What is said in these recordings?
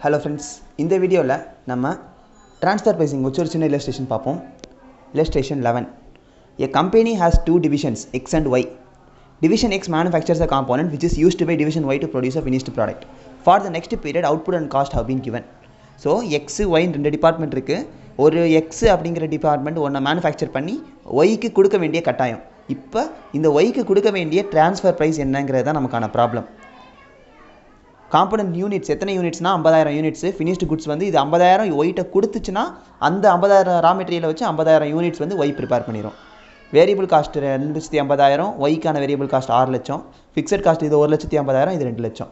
Hello friends, in this video நம்ம transfer pricing ஒரு சின்ன illustration பார்ப்போம். Illustration 11. A company has two divisions X and Y. Division X manufactures a component which is used by division Y to produce a finished product. For the next period output and cost have been given. So X, Y ரெண்டு department இருக்கு. ஒரு X அப்படிங்கிற department ஒன்றை manufacture பண்ணி Yக்கு கொடுக்க வேண்டிய கட்டாயம். இப்போ இந்த Yக்கு கொடுக்க வேண்டிய ட்ரான்ஸ்ஃபர் ப்ரைஸ் என்னங்கிறது தான் நமக்கான ப்ராப்ளம். காம்பனன்ட் யூனிட்ஸ் எத்தனை யூனிட்ஸ்னா 50000 யூனிட்ஸ் ஃபினிஷ்டு குட்ஸ் வந்து இது 50000 ஒயிட்ட கொடுத்துச்சுன்னா அந்த 50000 ரா மெட்டீரியலை வச்சு 50000 யூனிட்ஸ் வந்து ஒய் ப்ரிப்பேர் பண்ணிடும். வேரியபிள் காஸ்ட் 2,50,000, ஒய்க்கான வேரியபிள் காஸ்ட் 6 லட்சம், ஃபிக்ஸட் காஸ்ட் இது 1,50,000, இது 2 லட்சம்.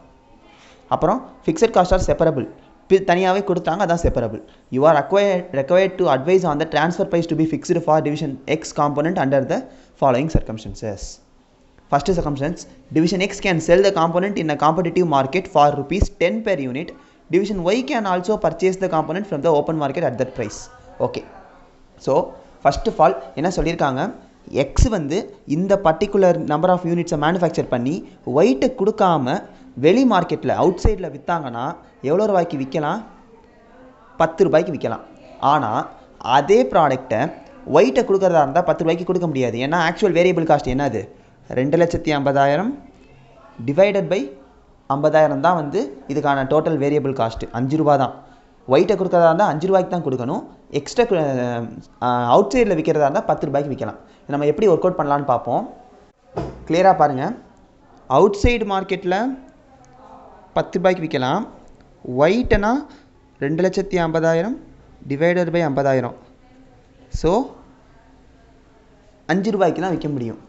அப்புறம் ஃபிக்ஸட் காஸ்ட் ஆர் செப்பரபிள், தனியாகவே கொடுத்தாங்க, அதான் separable. You are required to advise on the transfer price to be fixed for division X component under the following circumstances. First circumstance, division X can sell the component in a competitive market for rupees 10 per unit. Division Y can also purchase the component from the open market at that price. Okay. So, first of all, என்ன சொல்லியிருக்காங்க, X வந்து இந்த particular number of யூனிட்ஸை manufacture பண்ணி ஒயிட்டை கொடுக்காம வெளி மார்க்கெட்டில் out சைடில் விற்றாங்கன்னா எவ்வளோ ரூபாய்க்கு விற்கலாம்? 10 ரூபாய்க்கு விற்கலாம். ஆனால் அதே ப்ராடக்டை ஒயிட்டை கொடுக்குறதா இருந்தால் 10 ரூபாய்க்கு கொடுக்க முடியாது. ஏன்னா ஆக்சுவல் வேரியபிள் காஸ்ட் என்னது? 2,50,000 டிவைடட் பை 50,000 தான் வந்து இதுக்கான டோட்டல் வேரியபிள் காஸ்ட்டு 5 ரூபா தான். ஒயிட்டை கொடுக்குறதா இருந்தால் 5 ரூபாய்க்கு தான் கொடுக்கணும். எக்ஸ்ட்ரா அவுட் சைடில் விற்கிறதா இருந்தால் 10 ரூபாய்க்கு விற்கலாம். நம்ம எப்படி ஒர்க் அவுட் பண்ணலான்னு பார்ப்போம். கிளியராக பாருங்கள். அவுட் சைடு மார்க்கெட்டில் 10 ரூபாய்க்கு விற்கலாம். ஒயிட்னா 2,50,000 டிவைடட் பை 50,000. ஸோ 5 ரூபாய்க்கு தான் விற்க முடியும்.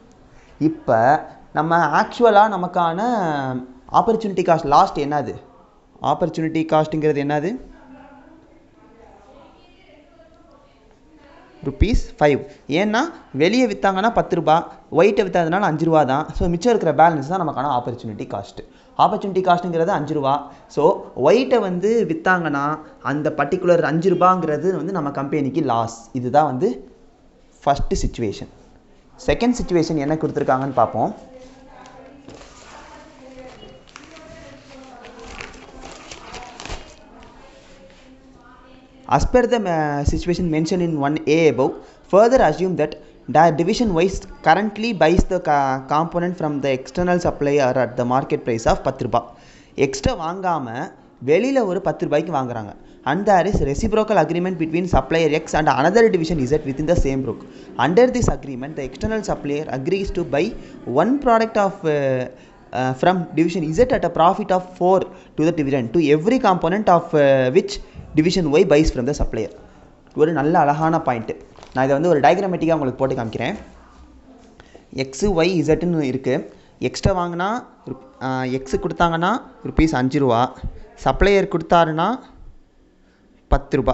இப்போ நம்ம ஆக்சுவலாக நமக்கான ஆப்பர்ச்சுனிட்டி காஸ்ட் லாஸ்ட் என்னது? ஆப்பர்ச்சுனிட்டி காஸ்ட்டுங்கிறது என்னது? ₹5. ஏன்னா வெளியே விற்றாங்கன்னா 10 ரூபா, ஒயிட்டை விற்றாதனால 5 ரூபா தான். ஸோ மிச்சம் இருக்கிற பேலன்ஸ் தான் நமக்கான ஆப்பர்ச்சுனிட்டி காஸ்ட்டு. ஆப்பர்ச்சுனிட்டி காஸ்ட்டுங்கிறது 5 ரூபா. ஸோ ஒயிட்டை வந்து விற்றாங்கன்னா அந்த பர்டிகுலர் 5 ரூபாங்கிறது வந்து நம்ம கம்பெனிக்கு லாஸ். இதுதான் வந்து ஃபஸ்ட்டு சிச்சுவேஷன். செகண்ட் சிச்சுவேஷன் என்ன கொடுத்துருக்காங்கன்னு பார்ப்போம். As per the situation mentioned in 1A above, further assume that division Y currently buys the component from the external supplier at the market price of 10 ரூபா. Extra வாங்காமல் வெளியில் ஒரு 10 ரூபாய்க்கு வாங்குறாங்க. And there is reciprocal agreement between supplier X and another division Z within the same group. Under this agreement, the external supplier agrees to buy one product of from division Z at a profit of 4 to the division to every component of which division Y buys from the supplier. ஒரு நல்ல அழகான point. நான் இதை வந்து ஒரு டயக்ராமேட்டிக்காக உங்களுக்கு போட்டு காமிக்கிறேன். எக்ஸு ஒய் இசட்னு இருக்குது. எக்ஸ்ட்ரா வாங்கினா எக்ஸு கொடுத்தாங்கன்னா ₹5 ரூபா, சப்ளையர் கொடுத்தாருன்னா 10 ரூபா.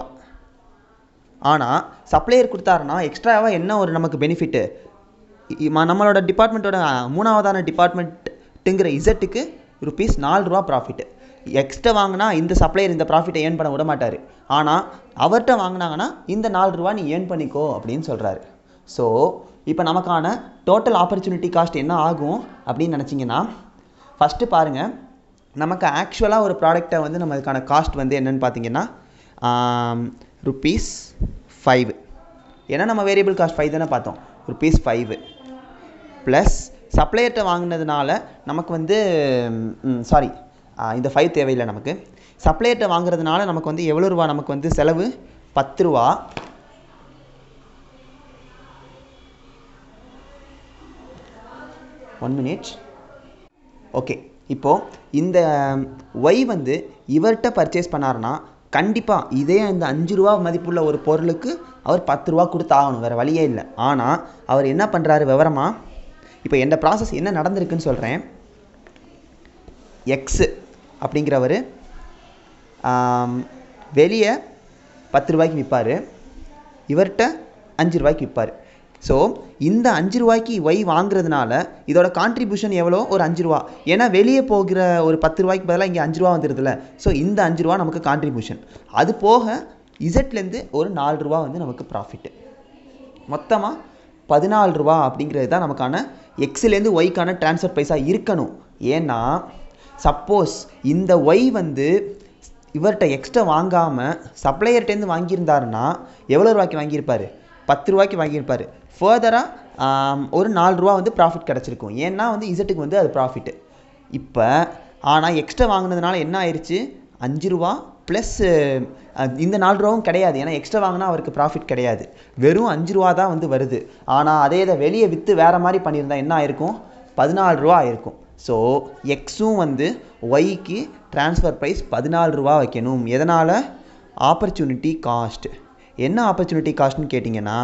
ஆனால் சப்ளையர் கொடுத்தாருன்னா எக்ஸ்ட்ராவாக என்ன ஒரு நமக்கு பெனிஃபிட்டு? நம்மளோட டிபார்ட்மெண்ட்டோட மூணாவதான டிபார்ட்மெண்ட்டுங்கிற இசட்டுக்கு ₹4 ரூபா ப்ராஃபிட்டு. எக்ஸ்ட்ரா வாங்கினா இந்த சப்ளையர் இந்த ப்ராஃபிட்டை ஏர்ன் பண்ண விட மாட்டார். ஆனால் அவர்கிட்ட வாங்கினாங்கன்னா இந்த 4 ரூபா நீ ஏர்ன் பண்ணிக்கோ அப்படின்னு சொல்கிறாரு. ஸோ இப்போ நமக்கான டோட்டல் ஆப்பர்ச்சுனிட்டி காஸ்ட் என்ன ஆகும் அப்படின்னு நினச்சிங்கன்னா, ஃபஸ்ட்டு பாருங்கள், நமக்கு ஆக்சுவலாக ஒரு ப்ராடக்டை வந்து நம்மளுக்கான காஸ்ட் வந்து என்னென்னு பார்த்தீங்கன்னா ₹5. ஏன்னா நம்ம வேரியபிள் காஸ்ட் 5 தானே பார்த்தோம். ₹5 ப்ளஸ் சப்ளையர்கிட்ட வாங்கினதுனால நமக்கு வந்து இந்த 5 தேவையில்லை. நமக்கு சப்ளையர்கிட்ட வாங்குறதுனால நமக்கு வந்து எவ்வளோ ரூபா நமக்கு வந்து செலவு? 10 ரூபா. ஓகே, இப்போது இந்த ஒய் வந்து இவர்கிட்ட பர்ச்சேஸ் பண்ணாருன்னா கண்டிப்பாக இதே இந்த 5 ரூபா மதிப்புள்ள ஒரு பொருளுக்கு அவர் 10 ரூபா கொடுத்தாகணும், வேறு வழியே இல்லை. ஆனால் அவர் என்ன பண்ணுறாரு விவரமாக? இப்போ எந்த ப்ராசஸ் என்ன நடந்திருக்குன்னு சொல்கிறேன். எக்ஸு அப்படிங்கிறவர் வெளியே 10 ரூபாய்க்கு விற்பார், இவர்கிட்ட 5 ரூபாய்க்கு விற்பார். ஸோ இந்த 5 ரூபாய்க்கு ஒய் வாங்குறதுனால இதோட கான்ட்ரிபியூஷன் எவ்வளோ? ஒரு 5 ரூபா. ஏன்னா வெளியே போகிற ஒரு 10 ரூபாய்க்கு பதிலாக இங்கே 5 ரூபா வந்துடுதுல. ஸோ இந்த 5 ரூபா நமக்கு கான்ட்ரிபியூஷன். அது போக இசட்லேருந்து ஒரு 4 ரூபா வந்து நமக்கு ப்ராஃபிட்டு. மொத்தமாக 14 ரூபா அப்படிங்கிறது தான் நமக்கான எக்ஸ்லேருந்து ஒய்க்கான ட்ரான்ஸ்ஃபர் ப்ரைஸாக இருக்கணும். ஏன்னா சப்போஸ் இந்த ஒய் வந்து இவர்கிட்ட எக்ஸ்ட்ரா வாங்காமல் சப்ளையர்கிட்டேருந்து வாங்கியிருந்தாருன்னா எவ்வளோ ரூபாய்க்கு வாங்கியிருப்பார்? 10 ரூபாய்க்கு வாங்கியிருப்பார். ஃபர்தராக ஒரு 4 ரூபா வந்து ப்ராஃபிட் கிடச்சிருக்கும். ஏன்னா வந்து இசட்டுக்கு வந்து அது ப்ராஃபிட்டு. இப்போ ஆனால் எக்ஸ்ட்ரா வாங்கினதுனால என்ன ஆயிடுச்சு? 5 ரூபா ப்ளஸ் இந்த 4 ரூபாவும் கிடையாது. ஏன்னா எக்ஸ்ட்ரா வாங்கினா அவருக்கு ப்ராஃபிட் கிடையாது. வெறும் 5 ரூபா தான் வந்து வருது. ஆனால் அதே இதை வெளியே விற்று வேறு மாதிரி பண்ணியிருந்தா என்ன ஆயிருக்கும்? 14 ரூபா ஆயிருக்கும். ஸோ எக்ஸும் வந்து ஒய்க்கு ட்ரான்ஸ்ஃபர் ப்ரைஸ் 14 ரூபா வைக்கணும். எதனால்? Opportunity cost. என்ன ஆப்பர்ச்சுனிட்டி காஸ்ட்னு கேட்டிங்கன்னா,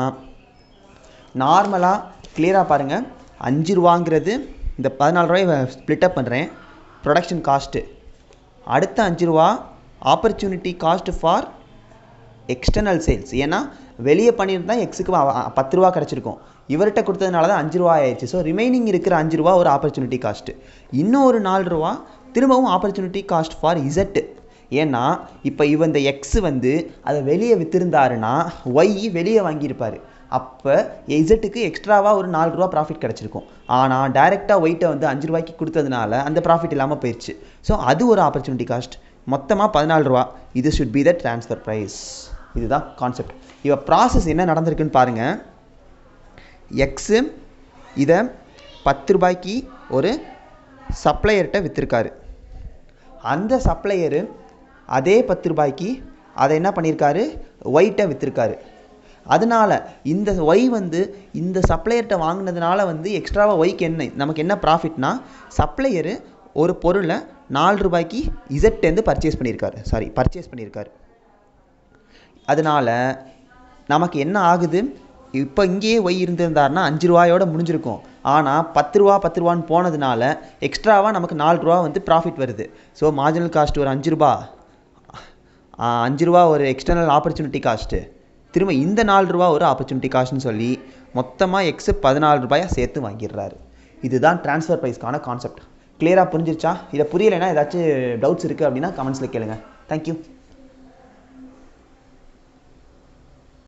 நார்மலாக கிளியராக பாருங்கள், 5 ரூபாங்கிறது இந்த 14 ரூபாயை ஸ்ப்ளிட்டப் பண்ணுறேன். Production cost. அடுத்த 5 ரூபா opportunity cost for external sales. ஏன்னா வெளியே பண்ணியிருந்தா எக்ஸுக்கு 10 ரூபா கிடச்சிருக்கும். இவர்கிட்ட கொடுத்ததுனால தான் 5 ரூபா ஆயிடுச்சு. ஸோ ரிமைனிங் இருக்கிற 5 ரூபா ஒரு ஆப்பர்ச்சுனிட்டி காஸ்ட்டு. இன்னும் ஒரு 4 ரூபா திரும்பவும் ஆப்பர்ச்சுனிட்டி காஸ்ட் ஃபார் இசட்டு. ஏன்னா இப்போ இந்த எக்ஸ் வந்து அதை வெளியே விற்றுருந்தாருன்னா ஒய் வெளியே வாங்கியிருப்பார். அப்போ இசட்டுக்கு எக்ஸ்ட்ராவாக ஒரு 4 ரூபா ப்ராஃபிட் கிடச்சிருக்கும். ஆனால் டைரெக்டாக ஒயிட்டை வந்து 5 ரூபாய்க்கு கொடுத்ததுனால அந்த ப்ராஃபிட் இல்லாமல் போயிடுச்சு. ஸோ அது ஒரு ஆப்பர்ச்சுனிட்டி காஸ்ட். மொத்தமாக 14 ரூபா. இது should be the transfer price. இதுதான் கான்செப்ட். இப்போ ப்ராசஸ் என்ன நடந்திருக்குன்னு பாருங்கள். எக்ஸு இதை 10 ரூபாய்க்கு ஒரு சப்ளையர்கிட்ட விற்றுருக்காரு. அந்த சப்ளையரு அதே 10 ரூபாய்க்கு அதை என்ன பண்ணியிருக்காரு? ஒயிட்டை விற்றுருக்காரு. அதனால் இந்த ஒய் வந்து இந்த சப்ளையர்கிட்ட வாங்கினதுனால வந்து எக்ஸ்ட்ராவாக ஒய்க்கு என்ன நமக்கு என்ன ப்ராஃபிட்னா, சப்ளையரு ஒரு பொருளை 4 ரூபாய்க்கு இசட்டேருந்து பர்ச்சேஸ் பண்ணியிருக்காரு. அதனால் நமக்கு என்ன ஆகுது? இப்போ இங்கேயே ஒய் இருந்திருந்தாருன்னா 5 ரூபாயோட முடிஞ்சிருக்கும். ஆனால் 10 ரூபான்னு போனதுனால எக்ஸ்ட்ராவாக நமக்கு 4 ரூபா வந்து ப்ராஃபிட் வருது. ஸோ மார்ஜினல் காஸ்ட் ஒரு 5 ரூபா ஒரு எக்ஸ்டர்னல் ஆப்பர்ச்சுனிட்டி காஸ்ட்டு. திரும்ப இந்த 4 ரூபா ஒரு ஆப்பர்ச்சுனிட்டி காஸ்ட்னு சொல்லி மொத்தமாக எக்ஸு 14 ரூபாயை சேர்த்து வாங்கிடுறாரு. இதுதான் ட்ரான்ஸ்ஃபர் ப்ரைஸ்க்கான கான்செப்ட். கிளியராக புரிஞ்சிருச்சா? இதை புரியலைன்னா ஏதாச்சும் டவுட்ஸ் இருக்குது அப்படின்னா கமெண்ட்ஸில் கேளுங்க. தேங்க்யூ.